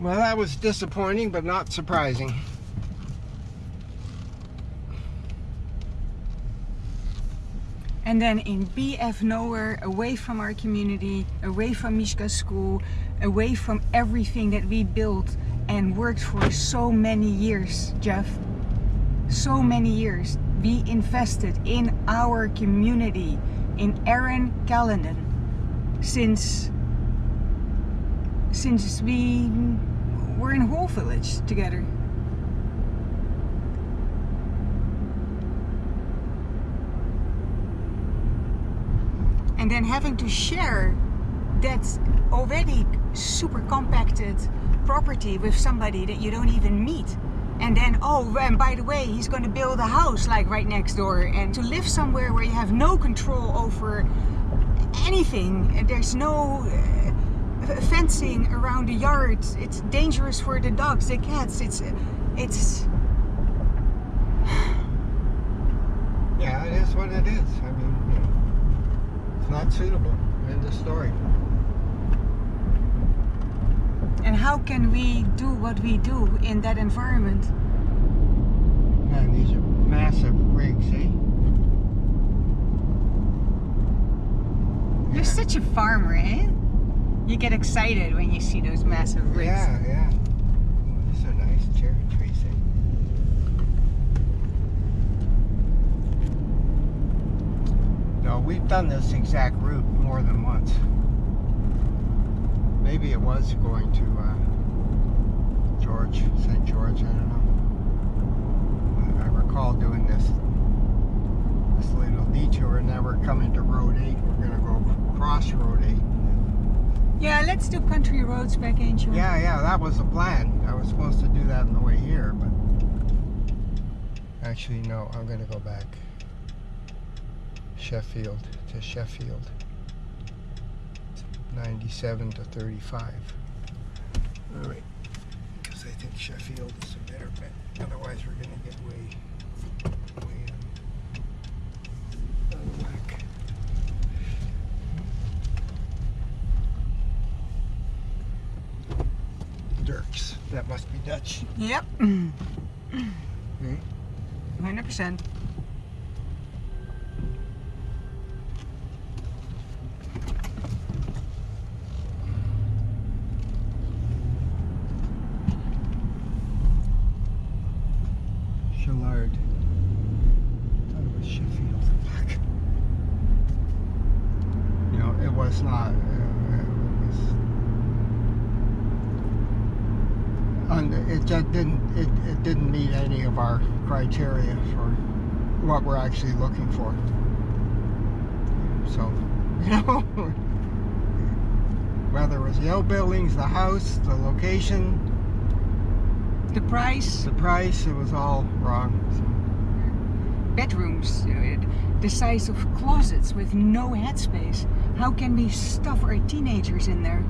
Well, that was disappointing, but not surprising. And then in BF nowhere, away from our community, away from Mishka's school, away from everything that we built and worked for so many years, Jeff. So many years. We invested in our community, in Erin Callanan, since we were in Whole Village together. And then having to share that already super compacted property with somebody that you don't even meet. And then, oh, and by the way, he's going to build a house like right next door. And to live somewhere where you have no control over anything. And there's no fencing around the yard. It's dangerous for the dogs, the cats. It's Yeah, it is what it is. I mean, you know, it's not suitable. End of story. And how can we do what we do in that environment? Man, these are massive rigs, eh? You're such a farmer, eh? You get excited when you see those massive rigs. Yeah, yeah. Ooh, these are nice cherry trees, eh? No, we've done this exact route more than once. Maybe it was going to St. George, I don't know. I recall doing this little detour, and now we're coming to Road 8. We're going to go cross Road 8. Yeah, let's do country roads back in Georgia. Yeah, that was the plan. I was supposed to do that on the way here, but actually, no, I'm going to go back. Sheffield to Sheffield. 97 to 35. All right, because I think Sheffield is a better bet. Otherwise, we're going to get way out of whack. Dirks. That must be Dutch. Yep. Hmm? 100%. Shallard. I thought it was Sheffield. Fuck. You know, it was not. It just didn't. It didn't meet any of our criteria for what we're actually looking for. So, you know, whether it was the outbuildings, the house, the location, The price. it was all wrong. So. Bedrooms, the size of closets with no headspace. How can we stuff our teenagers in there?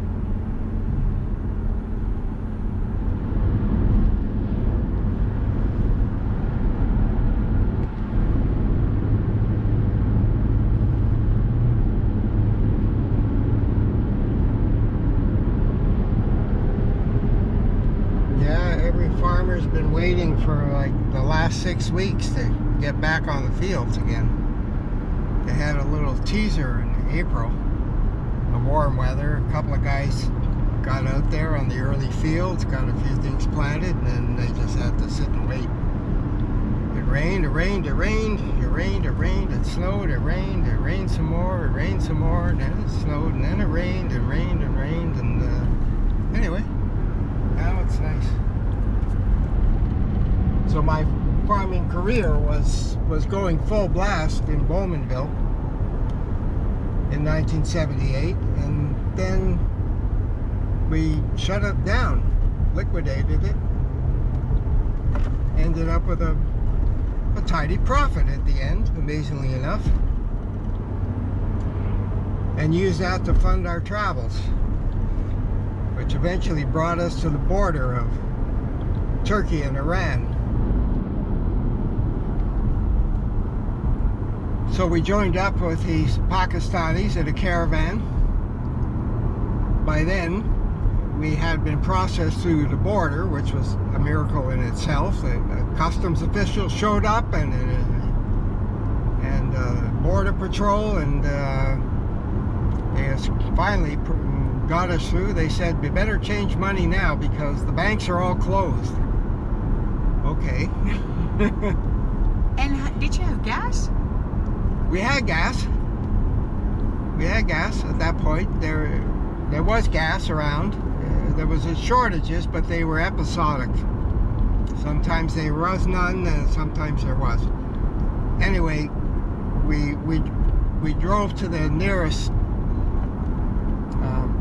Farmer's been waiting for like the last 6 weeks to get back on the fields again. They had a little teaser in April, the warm weather. A couple of guys got out there on the early fields, got a few things planted, and then they just had to sit and wait. It rained, it snowed, it rained some more, and then it snowed, and then it rained, and anyway, now it's nice. So my farming career was going full blast in Bowmanville in 1978, and then we shut it down, liquidated it, ended up with a tidy profit at the end, amazingly enough, and used that to fund our travels, which eventually brought us to the border of Turkey and Iran. So we joined up with these Pakistanis in a caravan. By then, we had been processed through the border, which was a miracle in itself. The customs officials showed up and Border Patrol, and they finally got us through. They said, we better change money now because the banks are all closed. Okay. And did you have gas? We had gas. We had gas at that point. There was gas around. There was shortages, but they were episodic. Sometimes there was none, and sometimes there was. Anyway, we drove to the nearest,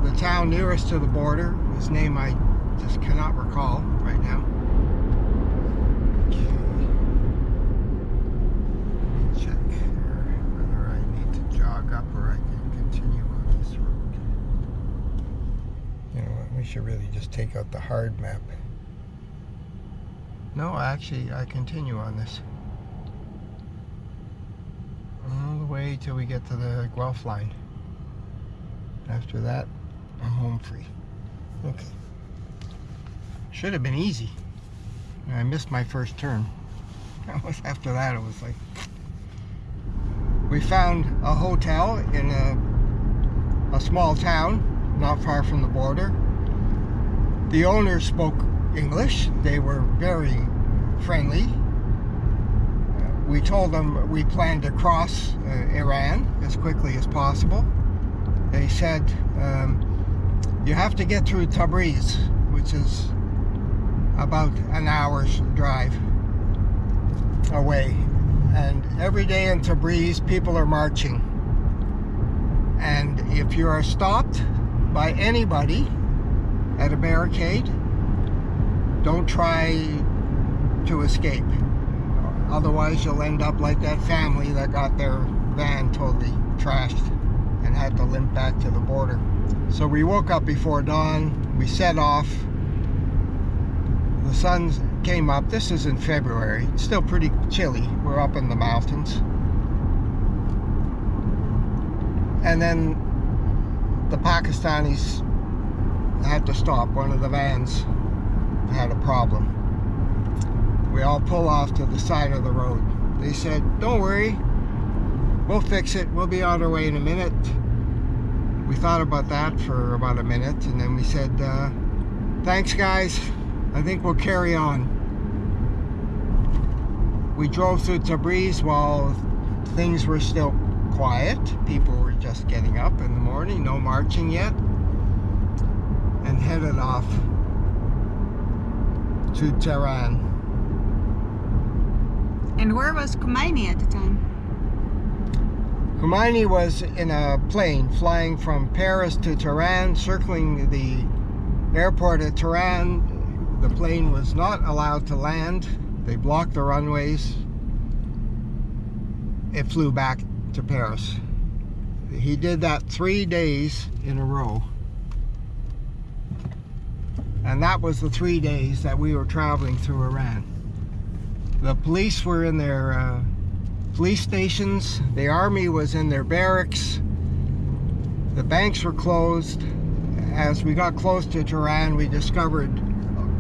the town nearest to the border, whose name I just cannot recall right now. Okay. Let me check here whether I need to jog up or I can continue on this road. You know what, we should really just take out the hard map. No, actually, I continue on this. All the way till we get to the Guelph line. After that, I'm home free. Okay. Should have been easy. I missed my first turn. After that, it was like... We found a hotel in a small town, not far from the border. The owners spoke English. They were very friendly. We told them we planned to cross Iran as quickly as possible. They said, you have to get through Tabriz, which is about an hour's drive away. And every day in Tabriz, people are marching. And if you are stopped by anybody at a barricade, don't try to escape. Otherwise, you'll end up like that family that got their van totally trashed and had to limp back to the border. So we woke up before dawn. We set off. The sun came up. This is in February. It's still pretty chilly. We're up in the mountains. And then the Pakistanis had to stop. One of the vans had a problem. We all pull off to the side of the road. They said, don't worry, we'll fix it. We'll be on our way in a minute. We thought about that for about a minute, and then we said, thanks guys, I think we'll carry on. We drove through Tabriz while things were still quiet. People were just getting up in the morning, no marching yet, and headed off to Tehran. And where was Khomeini at the time? Khomeini was in a plane flying from Paris to Tehran, circling the airport at Tehran. The plane was not allowed to land. They blocked the runways. It flew back to Paris. He did that 3 days in a row. And that was the 3 days that we were traveling through Iran. The police were in their police stations. The army was in their barracks. The banks were closed. As we got close to Tehran, we discovered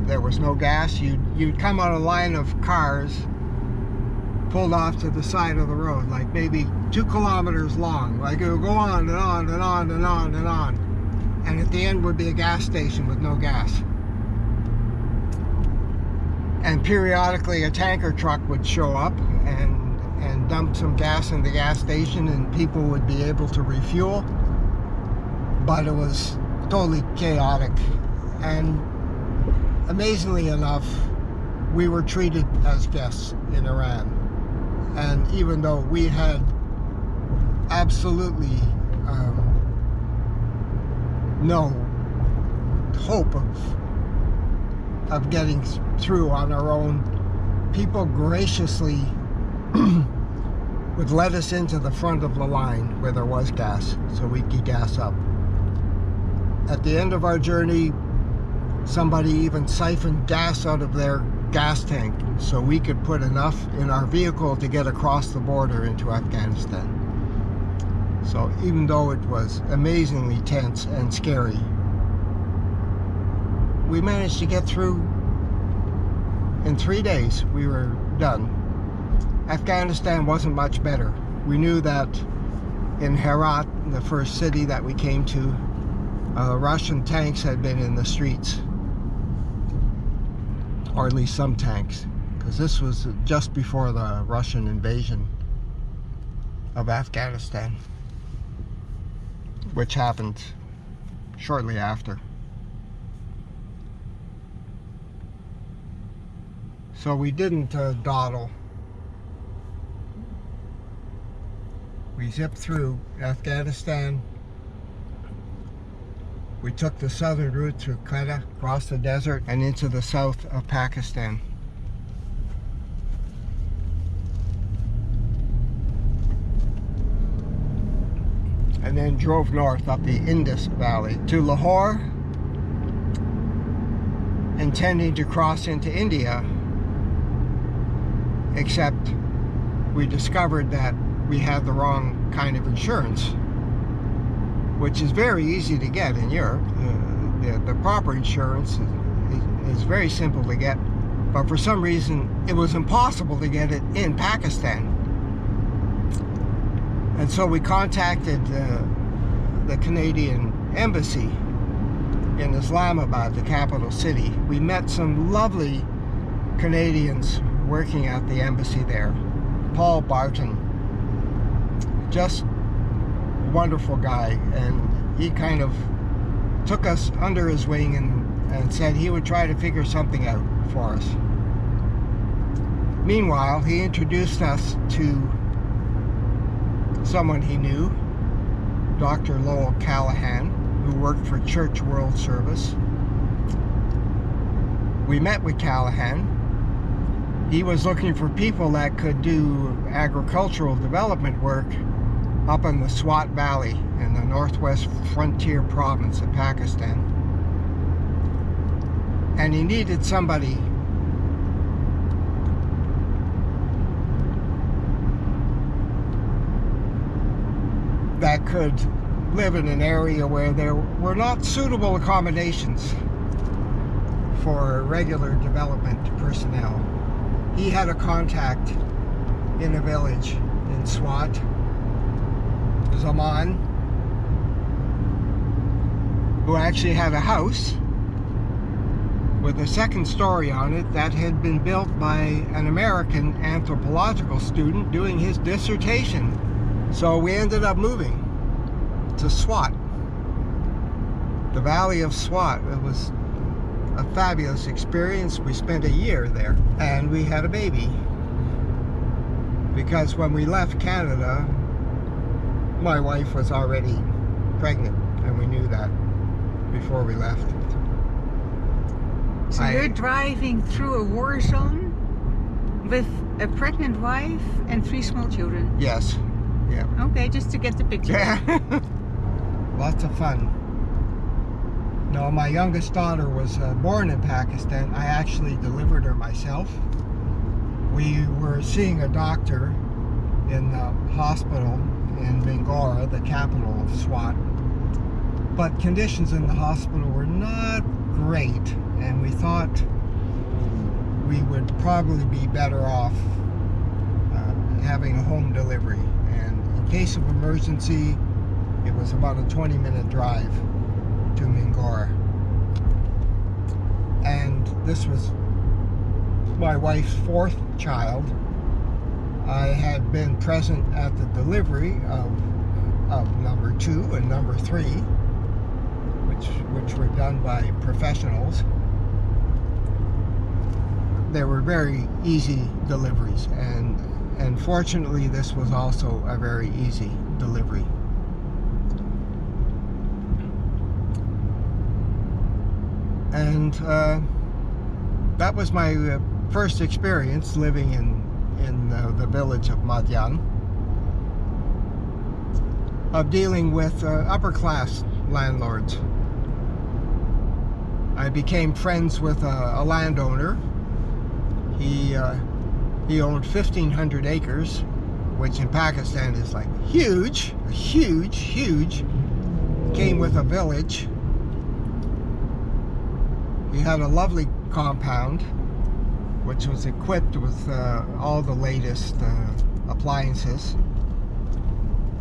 there was no gas. You'd come on a line of cars pulled off to the side of the road, like maybe 2 kilometers long. Like it would go on and on and on and on and on. And at the end would be a gas station with no gas. And periodically a tanker truck would show up and dump some gas in the gas station, and people would be able to refuel. But it was totally chaotic. And amazingly enough, we were treated as guests in Iran. And even though we had absolutely no hope of getting through on our own, people graciously would let us into the front of the line where there was gas, so we could gas up. At the end of our journey, somebody even siphoned gas out of their gas tank so we could put enough in our vehicle to get across the border into Afghanistan. So even though it was amazingly tense and scary, we managed to get through in 3 days. We were done. Afghanistan wasn't much better. We knew that in Herat, the first city that we came to, Russian tanks had been in the streets, or at least some tanks, because this was just before the Russian invasion of Afghanistan, which happened shortly after. So we didn't dawdle. We zipped through Afghanistan. We took the southern route through Quetta, across the desert, and into the south of Pakistan. And then drove north up the Indus Valley to Lahore, intending to cross into India, except we discovered that we had the wrong kind of insurance, which is very easy to get in Europe. The proper insurance is very simple to get, but for some reason it was impossible to get it in Pakistan. And so we contacted the Canadian Embassy in Islamabad, the capital city. We met some lovely Canadians working at the embassy there. Paul Barton, just a wonderful guy, and he kind of took us under his wing and said he would try to figure something out for us. Meanwhile, he introduced us to someone he knew, Dr. Lowell Callahan, who worked for Church World Service. We met with Callahan. He was looking for people that could do agricultural development work up in the Swat Valley in the northwest frontier province of Pakistan. And he needed somebody that could live in an area where there were not suitable accommodations for regular development personnel. He had a contact in a village in Swat, Zaman, who actually had a house with a second story on it that had been built by an American anthropological student doing his dissertation. So we ended up moving to Swat, the Valley of Swat. It was a fabulous experience. We spent a year there, and we had a baby, because when we left Canada, my wife was already pregnant, and we knew that before we left. So you're driving through a war zone with a pregnant wife and 3 small children? Yes. Yeah. Okay, just to get the picture. Yeah. Lots of fun. No, my youngest daughter was born in Pakistan. I actually delivered her myself. We were seeing a doctor in the hospital in Mingora, the capital of Swat. But conditions in the hospital were not great, and we thought we would probably be better off having a home delivery. And in case of emergency, it was about a 20-minute drive to Mingora. And this was my wife's 4th child. I had been present at the delivery of number 2 and number 3, which were done by professionals. They were very easy deliveries, and fortunately this was also a very easy delivery. And that was my first experience living in the village of Madyan, of dealing with upper class landlords. I became friends with a landowner. He owned 1,500 acres, which in Pakistan is like huge, huge. Came with a village. He had a lovely compound, which was equipped with all the latest appliances.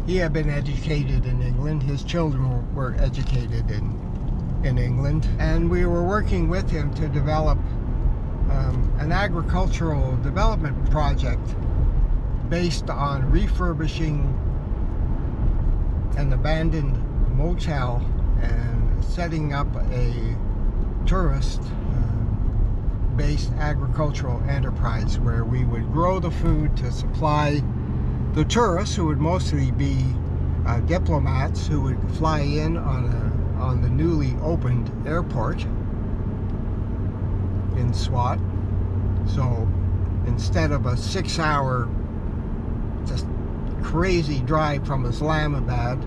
He had been educated in England. His children were educated in England. And we were working with him to develop an agricultural development project based on refurbishing an abandoned motel and setting up a tourist based agricultural enterprise where we would grow the food to supply the tourists, who would mostly be diplomats who would fly in on the newly opened airport in Swat. So instead of a 6-hour just crazy drive from Islamabad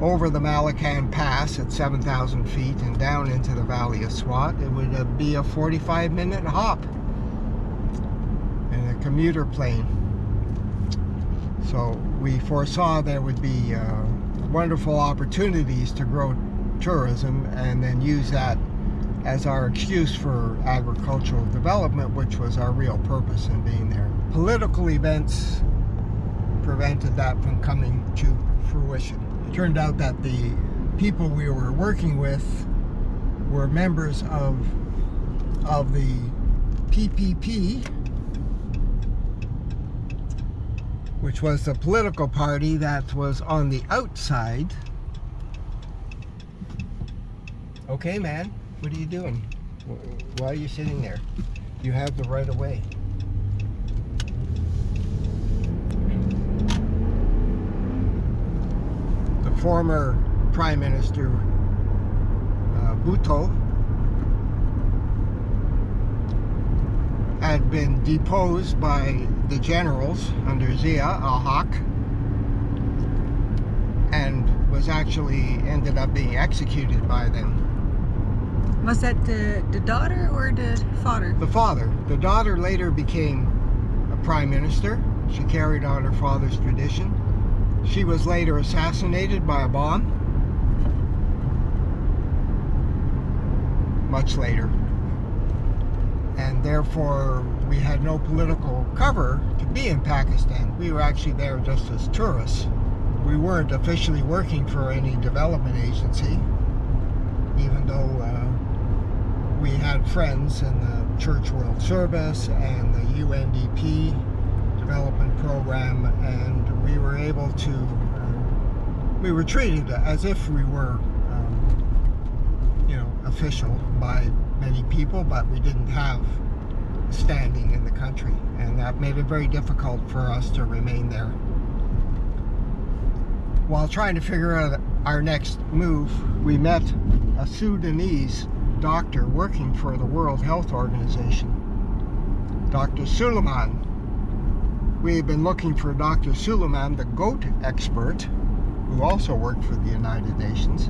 over the Malacan Pass at 7,000 feet and down into the valley of Swat, it would be a 45-minute hop in a commuter plane. So we foresaw there would be wonderful opportunities to grow tourism and then use that as our excuse for agricultural development, which was our real purpose in being there. Political events prevented that from coming to fruition. It turned out that the people we were working with were members of the PPP, which was the political party that was on the outside. Okay, man, what are you doing? Why are you sitting there? You have the right of way. The former Prime Minister Bhutto had been deposed by the generals under Zia al-Haq and was actually ended up being executed by them. Was that the daughter or the father? The father. The daughter later became a prime minister. She carried on her father's tradition. She was later assassinated by a bomb. Much later. And therefore we had no political cover to be in Pakistan. We were actually there just as tourists. We weren't officially working for any development agency, even though we had friends in the Church World Service and the UNDP development program, and we were able to, we were treated as if we were, official by many people, but we didn't have standing in the country, and that made it very difficult for us to remain there. While trying to figure out our next move, we met a Sudanese doctor working for the World Health Organization, Dr. Suleiman. We had been looking for Dr. Suleiman, the goat expert, who also worked for the United Nations.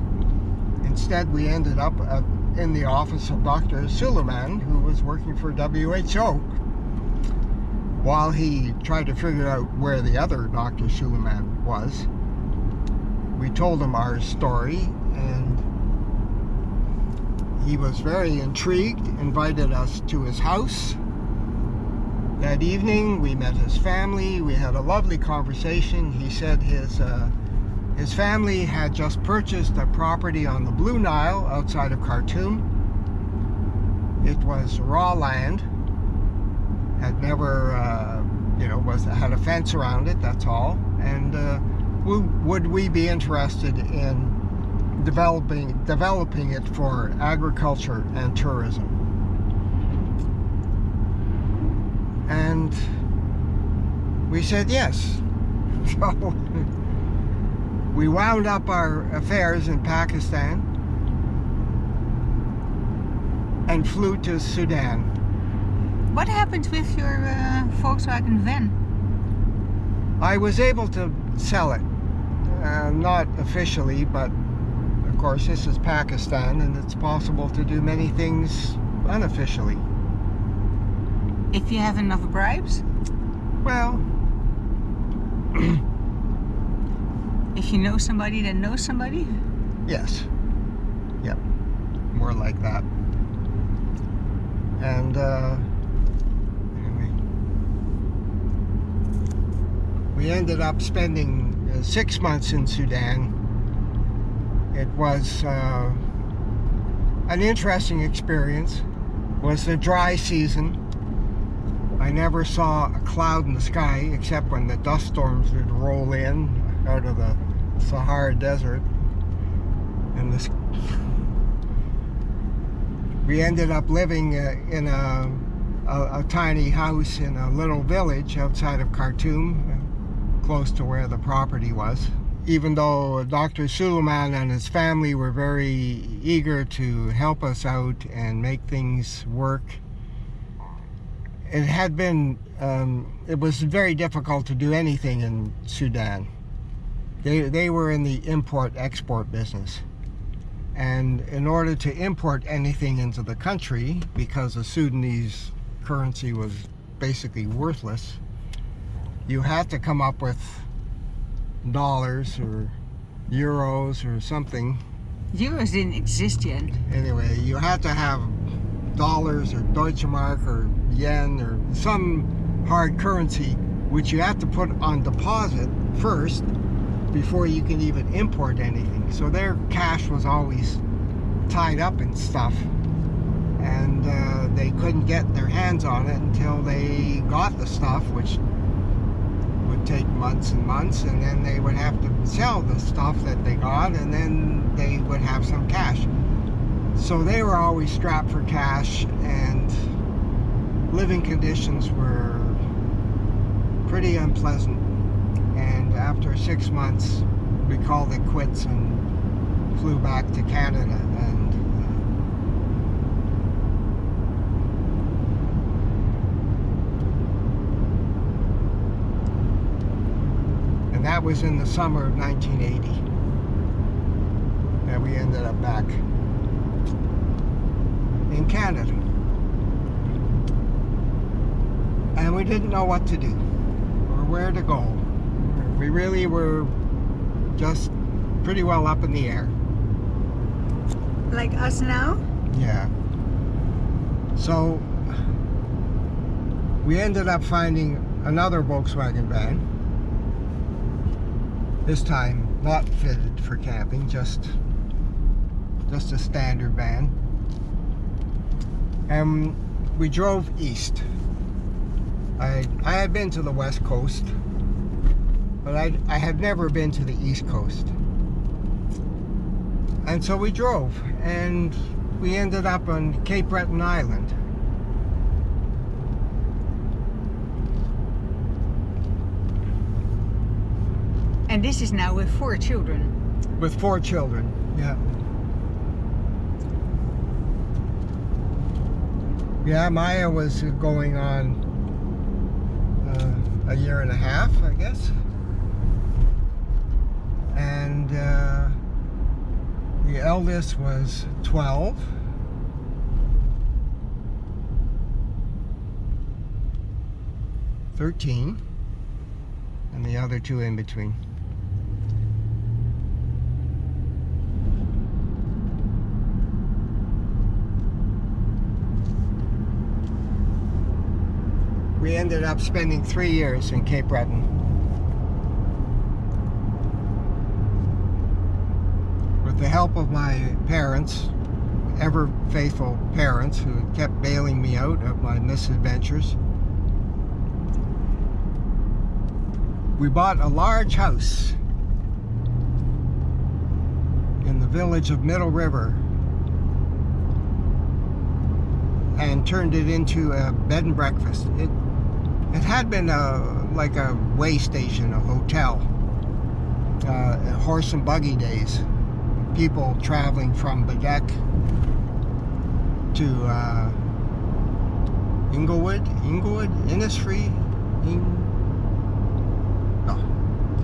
Instead, we ended up in the office of Dr. Suleiman, who was working for WHO. While he tried to figure out where the other Dr. Suleiman was, we told him our story, and he was very intrigued, invited us to his house. That evening, we met his family. We had a lovely conversation. He said his family had just purchased a property on the Blue Nile outside of Khartoum. It was raw land, had never, had a fence around it, that's all. And would we be interested in developing it for agriculture and tourism? And we said yes. So we wound up our affairs in Pakistan and flew to Sudan. What happened with your Volkswagen van? I was able to sell it. Not officially, but of course this is Pakistan and it's possible to do many things unofficially. If you have enough bribes? Well, if you know somebody that knows somebody? yes. Yep. More like that. And anyway, we ended up spending 6 months in Sudan. It was an interesting experience. It was the dry season. I never saw a cloud in the sky except when the dust storms would roll in out of the Sahara Desert. And we ended up living in a tiny house in a little village outside of Khartoum, close to where the property was. Even though Dr. Suleiman and his family were very eager to help us out and make things work, it had been, it was very difficult to do anything in Sudan. They were in the import-export business. And in order to import anything into the country, because the Sudanese currency was basically worthless, you had to come up with dollars or euros or something. Euros didn't exist yet. Anyway, you had to have dollars or Deutsche Mark or yen or some hard currency, which you had to put on deposit first before you can even import anything. So their cash was always tied up in stuff, and they couldn't get their hands on it until they got the stuff, which would take months and months, and then they would have to sell the stuff that they got, and then they would have some cash. So they were always strapped for cash, and living conditions were pretty unpleasant. And after 6 months, we called it quits and flew back to Canada. And that was in the summer of 1980 that we ended up back in Canada. And we didn't know what to do or where to go. We really were just pretty well up in the air. Like us now? Yeah. So we ended up finding another Volkswagen van. This time not fitted for camping, just a standard van. And we drove east. I had been to the West Coast, but I had never been to the East Coast. And so we drove, and we ended up on Cape Breton Island. And this is now with 4 children. With 4 children, yeah. Yeah, Maya was going on a year and a half, I guess. And the eldest was 12. "13, and the other 2 in between. We ended up spending 3 years in Cape Breton. With the help of my parents, ever faithful parents who kept bailing me out of my misadventures, we bought a large house in the village of Middle River and turned it into a bed and breakfast. It had been like a way station, a hotel, horse and buggy days. People traveling from Badek to Inglewood, Innisfree,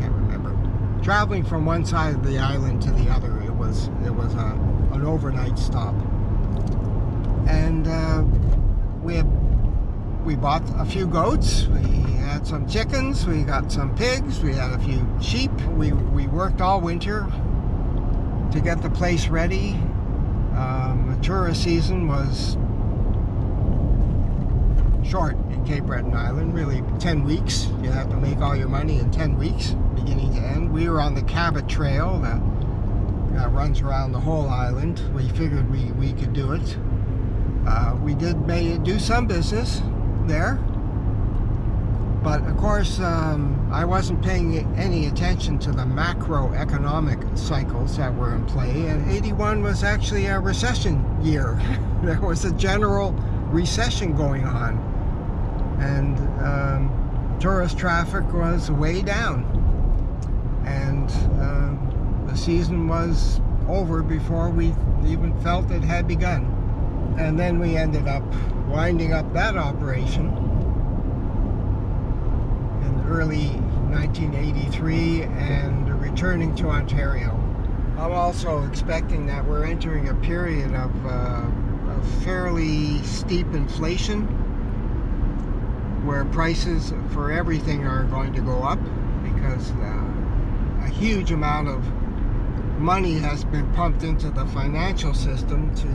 can't remember. Traveling from one side of the island to the other. It was an overnight stop. And we bought a few goats, we had some chickens, we got some pigs, we had a few sheep. We worked all winter to get the place ready. The tourist season was short in Cape Breton Island, really 10 weeks. You have to make all your money in 10 weeks, beginning to end. We were on the Cabot Trail that runs around the whole island. We figured we could do it. We did do some business there, but of course I wasn't paying any attention to the macroeconomic cycles that were in play, and 81 was actually a recession year. There was a general recession going on, and tourist traffic was way down, and the season was over before we even felt it had begun. And then we ended up winding up that operation in early 1983 and returning to Ontario. I'm also expecting that we're entering a period of fairly steep inflation, where prices for everything are going to go up because a huge amount of money has been pumped into the financial system to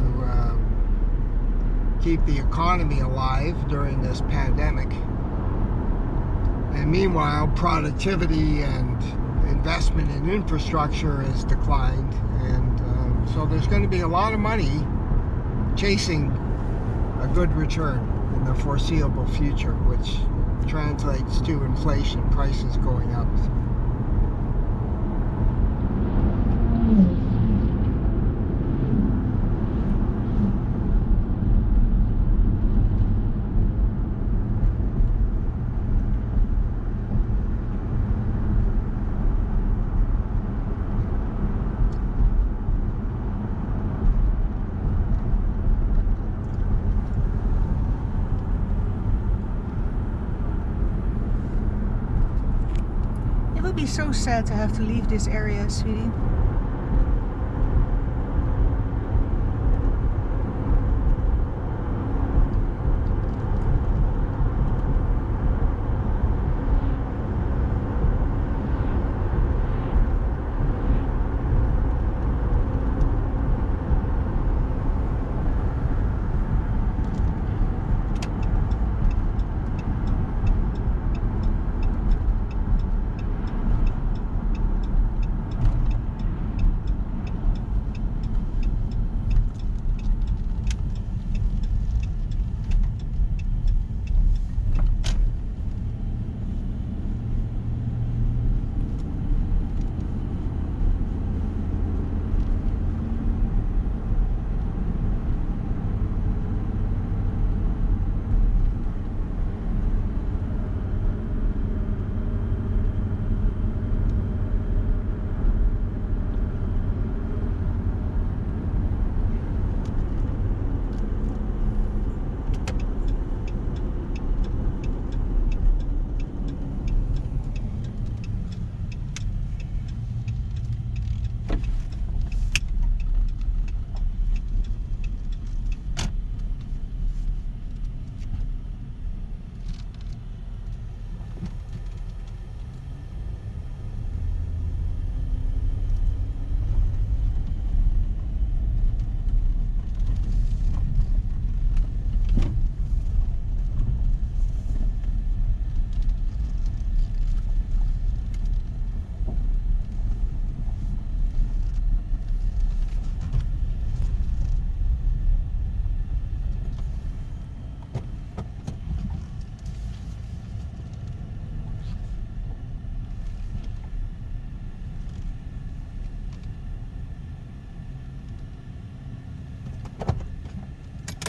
keep the economy alive during this pandemic. And meanwhile, productivity and investment in infrastructure has declined, and so there's going to be a lot of money chasing a good return in the foreseeable future, which translates to inflation, prices going up. It would be so sad to have to leave this area, sweetie.